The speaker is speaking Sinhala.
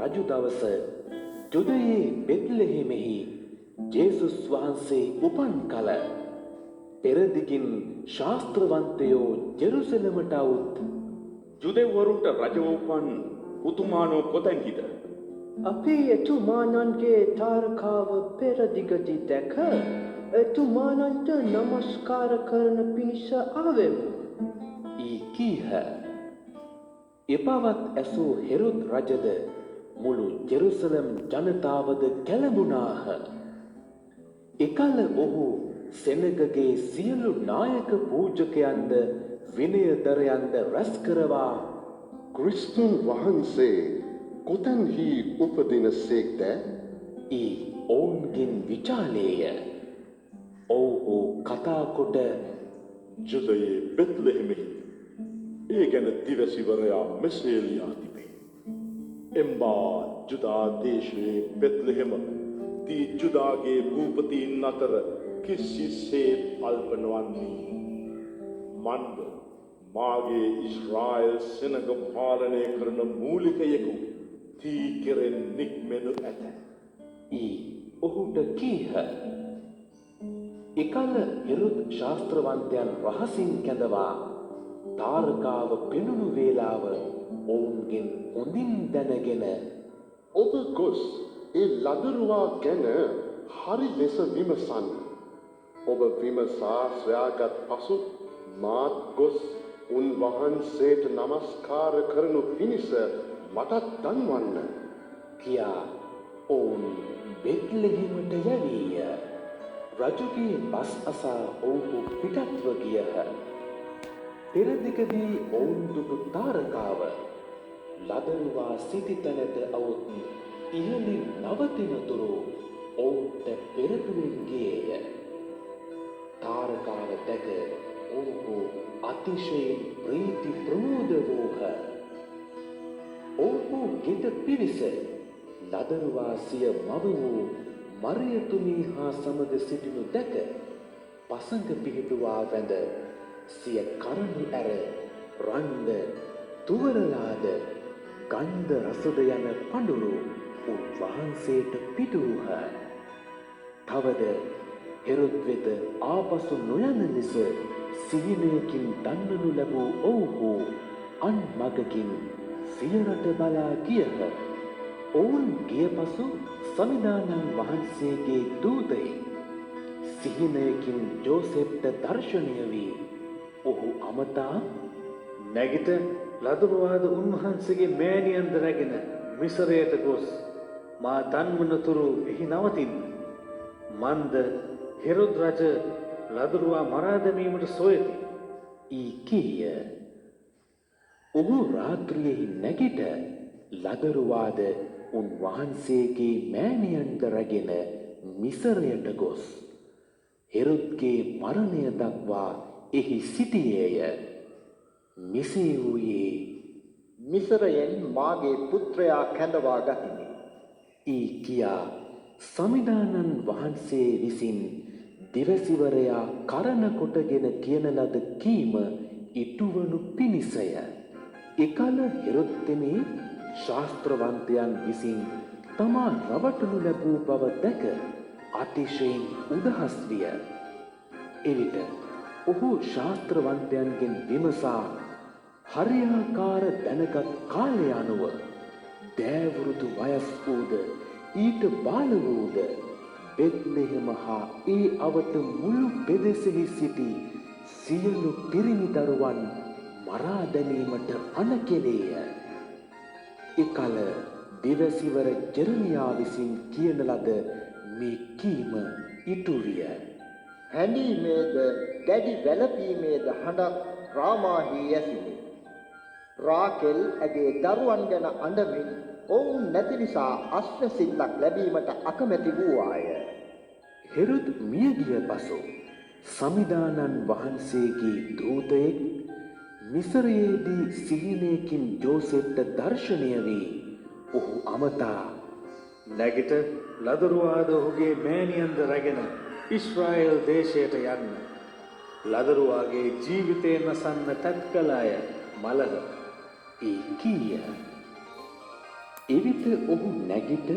රජු දවස ජුදයේ බෙත්ලෙහෙමෙහි ජේසුස් වහන්සේ උපන් කල පෙරදිගින් ශාස්ත්‍රවන්තයෝ ජෙරුසලමට අවුත් ජුදෙව්වරුන්ට රජ උපන් උතුමානෝ කොතැන්හිද? අපි එතුමානන්ගේ තාරකාව පෙරදිගදී දැක එතුමානන්ට නමස්කාර කරන පිණිස ආවෙමු. ඊ කීහ. එපවත් ඇසූ හෙරොද් රජද මුළු ජෙරුසලම් ජනතාවද කැළඹුණාහ. එකල ඔහු සෙනගගේ සියලු නායක පූජකයන්ද විනයදරයන්ද රැස් කරවා ක්‍රිස්තුන් වහන්සේ කොතැන්හි උපදිනසේක්ද? ඊ ඔවුන්ගෙන් විචාලේය. ඔවුහු කතා කොට ජුදයේ බෙත්ලෙහෙමෙහි ඒ ගැන දිවසිවරයා මෙසේ ලියා තිබේ. එම්බා ජුදා දේශයේ බෙත්ලෙහෙම දී ජුදාගේ භූපතීන් අතර කිසිසේත් අල්ප නොවන්නේ. මන්ද මාගේ ඉස්රායල් සෙනග පාලනය කරන මූලිකයෙකු තී කෙරෙන් නික්මෙනු ඇත. ඊ ඔහුට කීහ. එකල හෙරොද් ශාස්ත්‍රවන්තයන් රහසින් කැඳවා තාරකාව පෙනුණු වේලාව ඔවුන්ගෙන් හොඳින් දැනගෙන ඔබ ගොස් ඒ ලදරුවා ගැන හරි ලෙස විමසන්න. ඔබ විමසා සොයාගත් පසු මාත් ගොස් උන්වහන්සේට නමස්කාර කරනු පිණිස මටත් දන්වන්න කියා ඔවුන් බෙත්ලෙහෙමට යැවීය. රජුගේ බස් අසා ඔවුහු පිටත්ව ගියහ. පෙරදිගදී ඔවුන් දුටු තාරකාව ලදරුවා සිටි තැනට අවුත් ඉහළින් නවතිනතුරු ඔවුන්ට පෙරටුවෙන් ගියේය. තාරකාව දැක ඔවුහු අතිශයින් ප්‍රීති ප්‍රමෝද වූහ. ඔවුහු ගෙට පිවිස ලදරුවා සිය මව වූ මරියතුමී හා සමග සිටිනු දැක පසඟ පිහිටුවා වැඳ සිය කරණු ඇර රන්ද තුවරලාද ගන්ධ රසද යන පඬුරු උන්වහන්සේට පිටුවූහ. තවද හෙරොද් වෙත ආපසු නොයන ලෙස සිහිනයකින් දන්නනු ලැබූ ඔවුහු අන් මගකින් සිය රට බලා ගියහ. ඔවුන් ගිය පසු සමිදානන් වහන්සේගේ දූතයෙක් සිහිනයකින් ජෝසෙප්ට දර්ශනය වී ඔහු අමතා නැගිට ලදරුවාද උන්වහන්සේගේ මෑණියන්ද රැගෙන මිසරයට ගොස් මා දන්වනතුරු එහි නවතින්න. මන්ද හෙරොද් රජ ලදරුවා මරා දැමීමට සොයති. ඊ කීය. ඔහු රාත්‍රියෙහි නැගිට ලදරුවාද උන්වහන්සේගේ මෑණියන්ද රැගෙන මිසරයට ගොස් හෙරොද්ගේ මරණය දක්වා එහි සිටියේය. මෙසේ වූයේ මිසරයෙන් මාගේ පුත්‍රයා කැඳවා ගතිමි. ඊ කියා සමිදානන් වහන්සේ විසින් දිවසිවරයා කරන කොටගෙන කියන ලද කීම ඉටුවනු පිණිසය. එකල හෙරොද්තෙමේ ශාස්ත්‍රවන්තයන් විසින් තමා රවටනු ලැබූ බව දැක අතිශයින් උදහස් විය. එවිට ඔහු ශාස්ත්‍රවන්තයන්ගෙන් විමසා හරියාකාර දැනගත් කාලය අනුව දෑවුරුදු වයස් වූද ඊට බාල වූද බෙත්ලෙහෙම හා ඒ අවට මුළු පෙදෙසෙහි සිටි සියලු පිරිමි දරුවන් මරා දැමීමට අනකෙලේය. එකල දිවසිවර ජෙරමියා විසින් කියන ලද මේ කීම ඉටු විය. හැඬීමේද දැඩි වැළපීමේද හඬක් රාමාහි ඇසිණි. රාකෙල් ඇගේ දරුවන් ගැන අඬමින් ඔවුන් නැති නිසා අශ්වසිල්ලක් ලැබීමට අකමැති වූවාය. හෙරොද් මියගිය පසු සමිදානන් වහන්සේගේ දූතයෙක් මිසරයේදී සිහිනයකින් ජෝසෙප්ට දර්ශනය වී ඔහු අමතා නැගිට ලදරුවාද ඔහුගේ මෑණියන්ද රැගෙන ඉස්රායල් දේශයට යන්න. ලදරුවාගේ ජීවිතය නසන්න තැත් කළ අය මළහ. ඒ කීය. එවිට ඔහු නැගිට